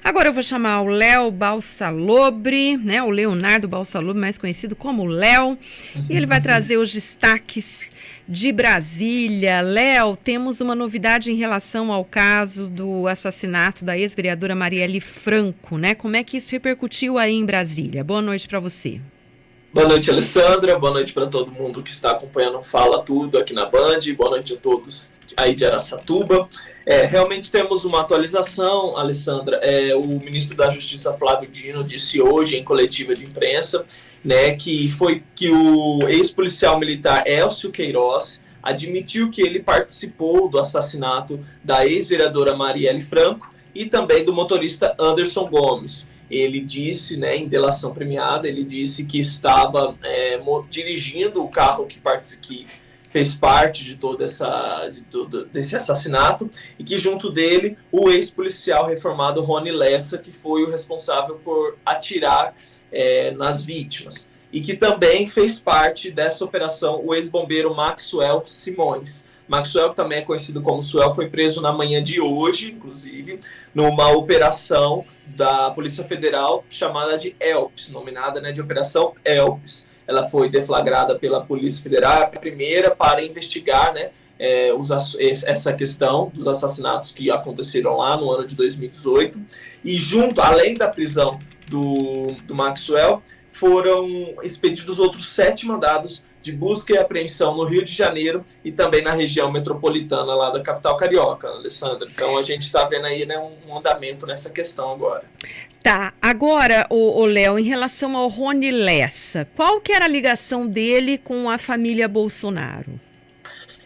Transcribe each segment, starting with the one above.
Agora eu vou chamar o Léo Balsalobre, né? O Leonardo Balsalobre, mais conhecido como Léo, e ele vai trazer os destaques de Brasília. Léo, temos uma novidade em relação ao caso do assassinato da ex-vereadora Marielle Franco, né? Como é que isso repercutiu aí em Brasília? Boa noite para você. Boa noite, Alessandra. Boa noite para todo mundo que está acompanhando Fala Tudo aqui na Band. Boa noite a todos aí de Araçatuba. Realmente temos uma atualização, Alessandra. O ministro da Justiça, Flávio Dino, disse hoje em coletiva de imprensa, né, que o ex-policial militar Elcio Queiroz admitiu que ele participou do assassinato da ex-vereadora Marielle Franco e também do motorista Anderson Gomes. Ele disse, né, em delação premiada, ele disse que estava dirigindo o carro que fez parte de todo desse assassinato e que junto dele o ex-policial reformado Rony Lessa, que foi o responsável por atirar nas vítimas. E que também fez parte dessa operação o ex-bombeiro Maxwell Simões. Maxwell, que também é conhecido como Suel, foi preso na manhã de hoje, inclusive, numa operação da Polícia Federal chamada de ELPS, nominada, né, de Operação ELPS. Ela foi deflagrada pela Polícia Federal, a primeira para investigar, né, essa questão dos assassinatos que aconteceram lá no ano de 2018. E além da prisão do Maxwell, foram expedidos outros 7 mandados de busca e apreensão no Rio de Janeiro e também na região metropolitana lá da capital carioca, Alessandra. Então a gente está vendo aí, né, um andamento nessa questão agora. Tá, agora, o Léo, em relação ao Rony Lessa, qual que era a ligação dele com a família Bolsonaro?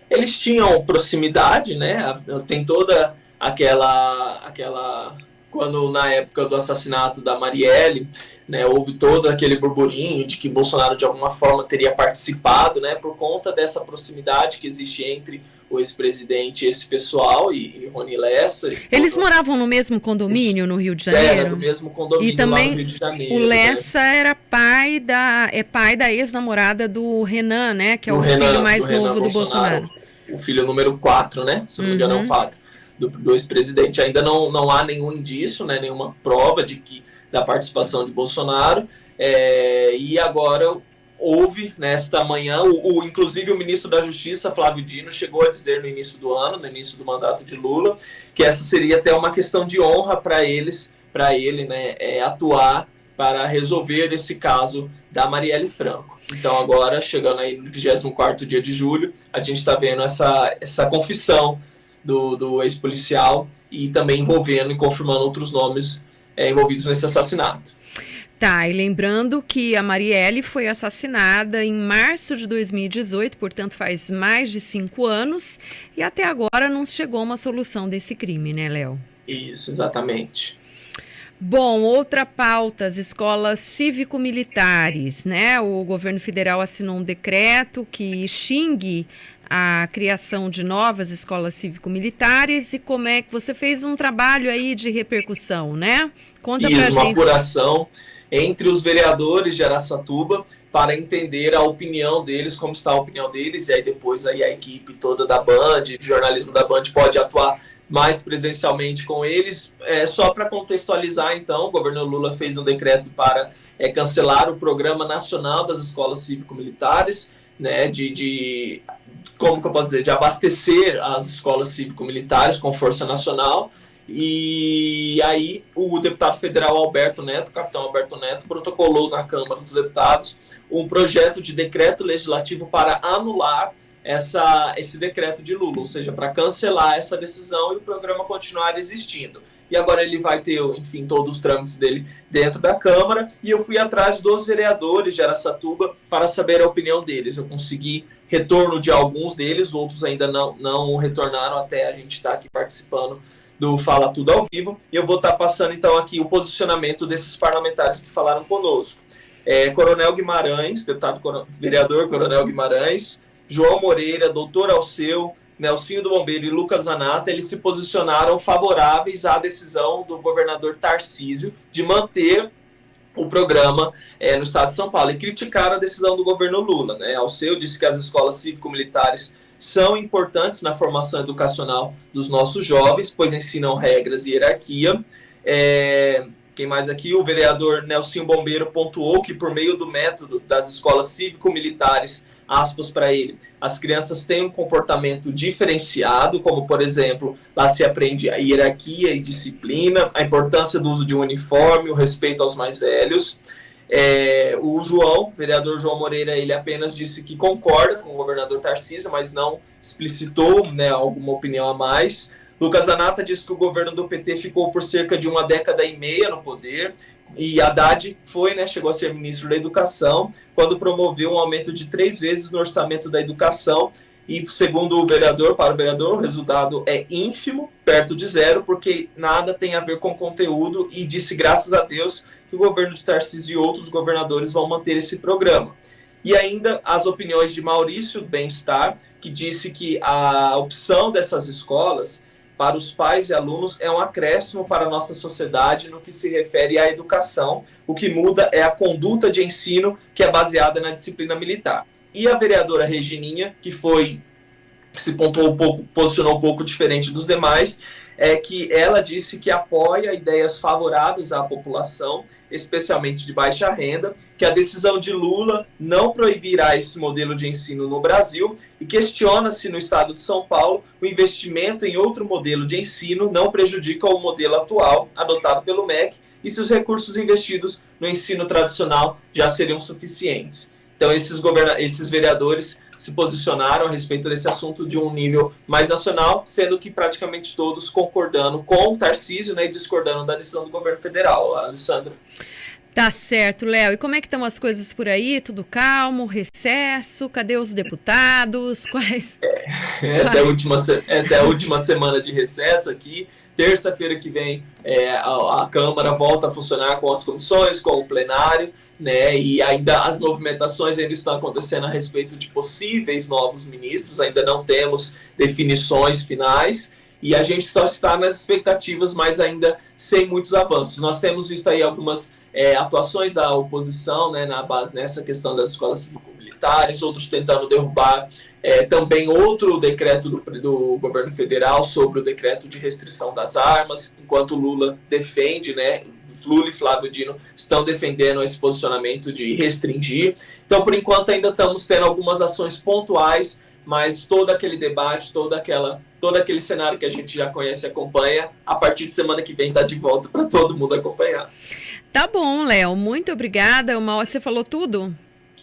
Eles tinham proximidade, né? Tem toda aquela quando na época do assassinato da Marielle, né, houve todo aquele burburinho de que Bolsonaro de alguma forma teria participado, né, por conta dessa proximidade que existe entre o ex-presidente e esse pessoal e Rony Lessa. Eles moravam no mesmo condomínio no Rio de Janeiro? Era no mesmo condomínio e também lá no Rio de Janeiro. O Lessa, né, era pai da ex-namorada do Renan, né, que é o filho mais novo do Bolsonaro. O filho número 4, né, se não me engano é o 4 do ex-presidente. Ainda não há nenhum indício, né, nenhuma prova da participação de Bolsonaro, e agora houve, nesta manhã, inclusive o ministro da Justiça, Flávio Dino, chegou a dizer no início do ano, no início do mandato de Lula, que essa seria até uma questão de honra para ele, né, atuar para resolver esse caso da Marielle Franco. Então agora, chegando aí no 24º dia de julho, a gente está vendo essa confissão do ex-policial e também envolvendo e confirmando outros nomes envolvidos nesse assassinato. Tá, e lembrando que a Marielle foi assassinada em março de 2018, portanto faz mais de 5 anos, e até agora não chegou uma solução desse crime, né, Léo? Isso, exatamente. Bom, outra pauta, as escolas cívico-militares, né? O governo federal assinou um decreto que extingue a criação de novas escolas cívico-militares. E como é que você fez um trabalho aí de repercussão, né? Conta pra gente. Uma apuração entre os vereadores de Araçatuba para entender a opinião deles, como está a opinião deles, e aí depois aí a equipe toda da Band, de jornalismo da Band, pode atuar mais presencialmente com eles. Só para contextualizar, então, o governo Lula fez um decreto para cancelar o Programa Nacional das Escolas Cívico-Militares, né, como que eu posso dizer, de abastecer as escolas cívico-militares com força nacional. E aí o deputado federal Alberto Neto, capitão Alberto Neto, protocolou na Câmara dos Deputados um projeto de decreto legislativo para anular esse decreto de Lula, ou seja, para cancelar essa decisão e o programa continuar existindo. E agora ele vai ter, enfim, todos os trâmites dele dentro da Câmara, e eu fui atrás dos vereadores de Araçatuba para saber a opinião deles. Eu consegui retorno de alguns deles, outros ainda não retornaram até a gente estar aqui participando do Fala Tudo ao vivo, e eu vou estar passando então aqui o posicionamento desses parlamentares que falaram conosco. Coronel Guimarães, vereador Coronel Guimarães, João Moreira, doutor Alceu, Nelsinho do Bombeiro e Lucas Zanata, eles se posicionaram favoráveis à decisão do governador Tarcísio de manter o programa no estado de São Paulo e criticaram a decisão do governo Lula, né? Alceu disse que as escolas cívico-militares são importantes na formação educacional dos nossos jovens, pois ensinam regras e hierarquia. Quem mais aqui? O vereador Nelsinho Bombeiro pontuou que, por meio do método das escolas cívico-militares, aspas para ele, as crianças têm um comportamento diferenciado, como, por exemplo, lá se aprende a hierarquia e disciplina, a importância do uso de um uniforme, o respeito aos mais velhos. O vereador João Moreira, ele apenas disse que concorda com o governador Tarcísio, mas não explicitou, né, alguma opinião a mais. Lucas Zanata disse que o governo do PT ficou por cerca de 1,5 décadas no poder, e Haddad chegou a ser ministro da Educação, quando promoveu um aumento de 3 vezes no orçamento da educação, e segundo para o vereador, o resultado é ínfimo, perto de zero, porque nada tem a ver com conteúdo, e disse, graças a Deus, que o governo de Tarcísio e outros governadores vão manter esse programa. E ainda as opiniões de Maurício Bem-Estar, que disse que a opção dessas escolas para os pais e alunos é um acréscimo para a nossa sociedade no que se refere à educação. O que muda é a conduta de ensino, que é baseada na disciplina militar. E a vereadora Regininha, que se posicionou um pouco diferente dos demais, que ela disse que apoia ideias favoráveis à população, especialmente de baixa renda, que a decisão de Lula não proibirá esse modelo de ensino no Brasil, e questiona se no estado de São Paulo o investimento em outro modelo de ensino não prejudica o modelo atual adotado pelo MEC, e se os recursos investidos no ensino tradicional já seriam suficientes. Então esses vereadores se posicionaram a respeito desse assunto de um nível mais nacional, sendo que praticamente todos concordando com o Tarcísio, né, e discordando da decisão do governo federal. Alessandra. Tá certo, Léo. E como é que estão as coisas por aí? Tudo calmo? Recesso? Cadê os deputados? Essa é a última semana de recesso aqui. Terça-feira que vem a Câmara volta a funcionar com as comissões, com o plenário, né? E ainda as movimentações ainda estão acontecendo a respeito de possíveis novos ministros. Ainda não temos definições finais e a gente só está nas expectativas, mas ainda sem muitos avanços. Nós temos visto aí algumas atuações da oposição, né, nessa questão das escolas cívico-militares, outros tentando derrubar também outro decreto do governo federal sobre o decreto de restrição das armas, enquanto Lula defende, né, Lula e Flávio Dino estão defendendo esse posicionamento de restringir. Então, por enquanto, ainda estamos tendo algumas ações pontuais, mas todo aquele debate, todo aquele cenário que a gente já conhece e acompanha, a partir de semana que vem está de volta para todo mundo acompanhar. Tá bom, Léo, muito obrigada. Você falou tudo?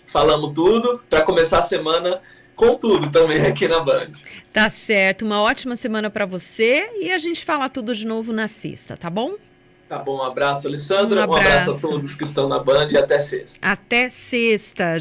Falamos tudo, para começar a semana com tudo também aqui na Band. Tá certo, uma ótima semana para você e a gente fala tudo de novo na sexta, tá bom? Tá bom, um abraço, Alessandra. Um abraço a todos que estão na Band e até sexta. Até sexta.